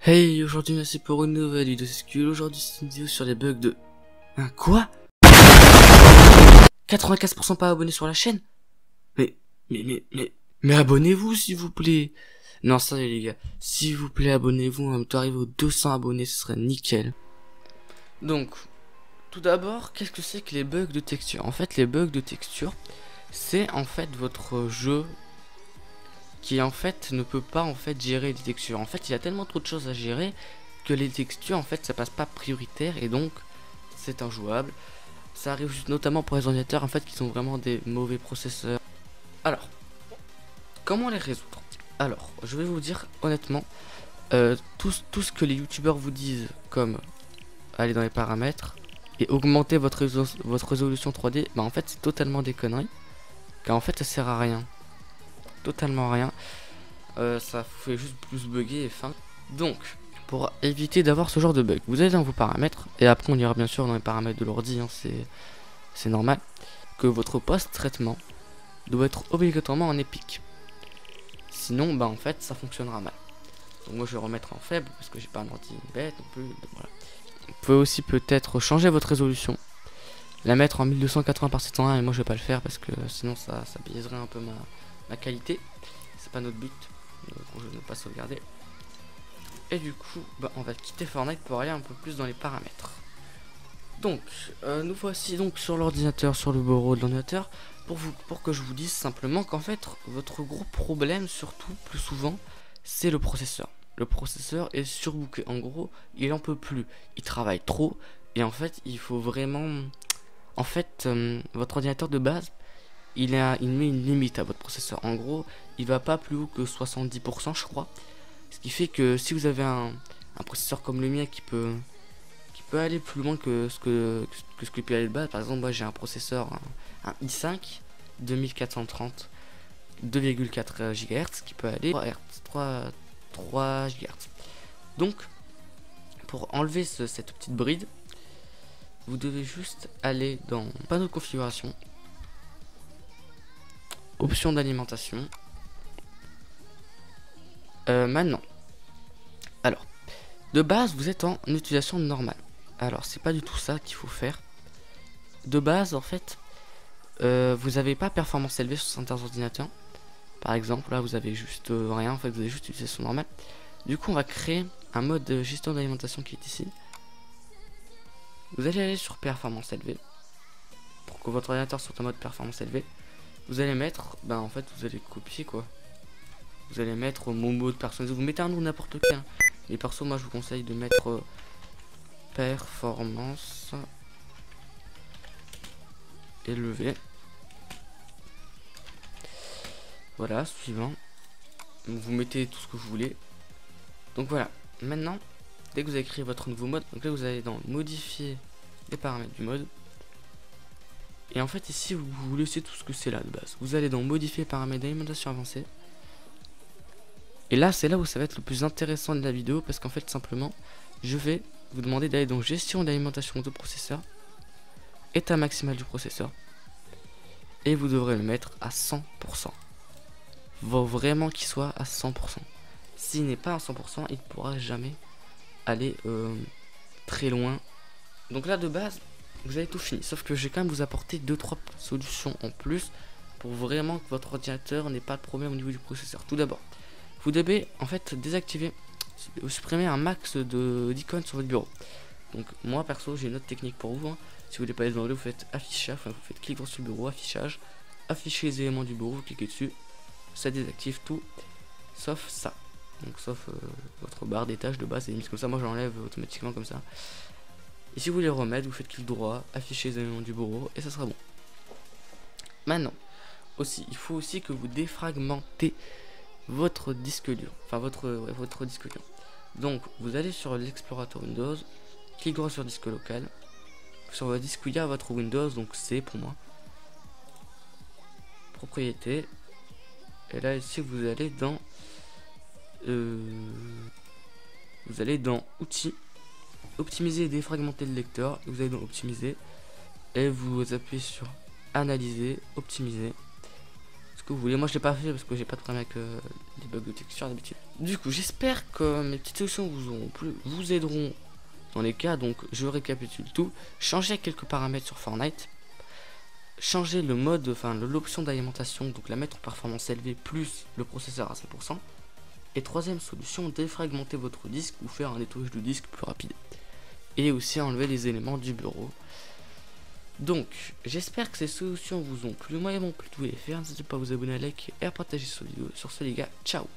Hey, aujourd'hui merci pour une nouvelle vidéo SQL. Aujourd'hui c'est une vidéo sur les bugs de... Quoi 95% pas abonnés sur la chaîne. Mais abonnez-vous s'il vous plaît. Non, sérieux les gars, s'il vous plaît abonnez-vous, on va arriver aux 200 abonnés, ce serait nickel. Donc, tout d'abord, qu'est-ce que c'est que les bugs de texture? En fait, les bugs de texture, c'est en fait votre jeu qui en fait ne peut pas en fait gérer les textures. En fait, il y a tellement trop de choses à gérer que les textures en fait ça passe pas prioritaire et donc c'est injouable. Ça arrive notamment pour les ordinateurs en fait qui sont vraiment des mauvais processeurs. Alors, comment les résoudre? Alors, je vais vous dire honnêtement, tout ce que les youtubeurs vous disent comme aller dans les paramètres et augmenter votre résolution 3D, bah en fait c'est totalement des conneries, car en fait ça sert à rien. Totalement rien. Ça fait juste plus bugger et fin. Donc, pour éviter d'avoir ce genre de bug, vous allez dans vos paramètres, et après on ira bien sûr dans les paramètres de l'ordi, hein, c'est normal, que votre post-traitement doit être obligatoirement en épique. Sinon, bah en fait, ça fonctionnera mal. Donc moi je vais remettre en faible, parce que j'ai pas un ordi bête non plus, donc voilà. Vous pouvez aussi peut-être changer votre résolution, la mettre en 1280 par 701, et moi je vais pas le faire, parce que sinon ça biaiserait un peu ma qualité. C'est pas notre but, je ne vais pas sauvegarder. Et du coup, bah, on va quitter Fortnite pour aller un peu plus dans les paramètres. Donc, nous voici donc sur l'ordinateur, sur le bureau de l'ordinateur, pour que je vous dise simplement qu'en fait, votre gros problème, surtout, plus souvent, c'est le processeur. Le processeur est surbooké. En gros, il en peut plus. Il travaille trop. Et en fait, il faut vraiment... En fait, votre ordinateur de base, il met une limite à votre processeur. En gros, il va pas plus haut que 70%, je crois. Ce qui fait que si vous avez un processeur comme le mien qui peut aller plus loin que ce que peut aller de base. Par exemple, moi j'ai un processeur, un i5 2430 2,4 GHz qui peut aller 3 GHz. Donc, pour enlever cette petite bride, vous devez juste aller dans panneau de configuration, option d'alimentation. Maintenant, alors, de base, vous êtes en utilisation normale. Alors, c'est pas du tout ça qu'il faut faire. De base, en fait, vous n'avez pas performance élevée sur certains ordinateurs. Par exemple, là, vous avez juste rien. En fait, vous avez juste utilisation normale. Du coup, on va créer un mode de gestion d'alimentation qui est ici. Vous allez aller sur performance élevée pour que votre ordinateur soit en mode performance élevée. Vous allez mettre, ben en fait, vous allez copier quoi. Vous allez mettre mon mode personnalisé. Vous mettez un nom n'importe quel. Hein. Mais perso, moi, je vous conseille de mettre performance élevée. Voilà, suivant. Vous mettez tout ce que vous voulez. Donc voilà. Maintenant, dès que vous avez créé votre nouveau mode, donc là vous allez dans modifier les paramètres du mode. Et en fait ici vous laissez tout ce que c'est là de base. Vous allez dans modifier paramètres d'alimentation avancée. Et là c'est là où ça va être le plus intéressant de la vidéo, parce qu'en fait simplement je vais vous demander d'aller dans gestion d'alimentation de processeur, état maximal du processeur, et vous devrez le mettre à 100%. Faut vraiment qu'il soit à 100%. S'il n'est pas à 100%, il ne pourra jamais aller très loin. Donc là de base vous avez tout fini, sauf que j'ai quand même vous apporter 2-3 solutions en plus pour vraiment que votre ordinateur n'ait pas de problème au niveau du processeur. Tout d'abord, vous devez en fait désactiver, supprimer un max d'icônes sur votre bureau. Donc moi perso j'ai une autre technique pour vous, hein. Si vous voulez pas les enlever, vous faites affichage, enfin, vous faites clic droit sur le bureau, affichage, afficher les éléments du bureau, vous cliquez dessus, ça désactive tout sauf ça. Donc sauf votre barre des tâches de base est mise comme ça. Moi j'enlève automatiquement comme ça. Et si vous voulez remettre, vous faites clic droit, afficher les éléments du bureau et ça sera bon. Maintenant aussi, il faut aussi que vous défragmentez votre disque dur, enfin votre disque dur. Donc vous allez sur l'explorateur Windows, clic droit sur disque local, sur votre disque où il y a votre Windows, donc c'est pour moi propriété. Et là ici vous allez dans outils, optimiser et défragmenter le lecteur. Vous allez dans optimiser et vous appuyez sur analyser, optimiser ce que vous voulez. Moi je l'ai pas fait parce que j'ai pas de problème avec les bugs de texture d'habitude. Du coup, j'espère que mes petites solutions vous aideront dans les cas. Donc, je récapitule tout. Changer quelques paramètres sur Fortnite. Changer le mode, enfin l'option d'alimentation, donc la mettre en performance élevée plus le processeur à 100%. Et troisième solution, défragmenter votre disque ou faire un nettoyage du disque plus rapide. Et aussi enlever les éléments du bureau. Donc, j'espère que ces solutions vous ont plu. Moi, elles m'ont plu. Vous pouvez les faire. N'hésitez pas à vous abonner, à liker et à partager cette vidéo. Sur ce, les gars, ciao.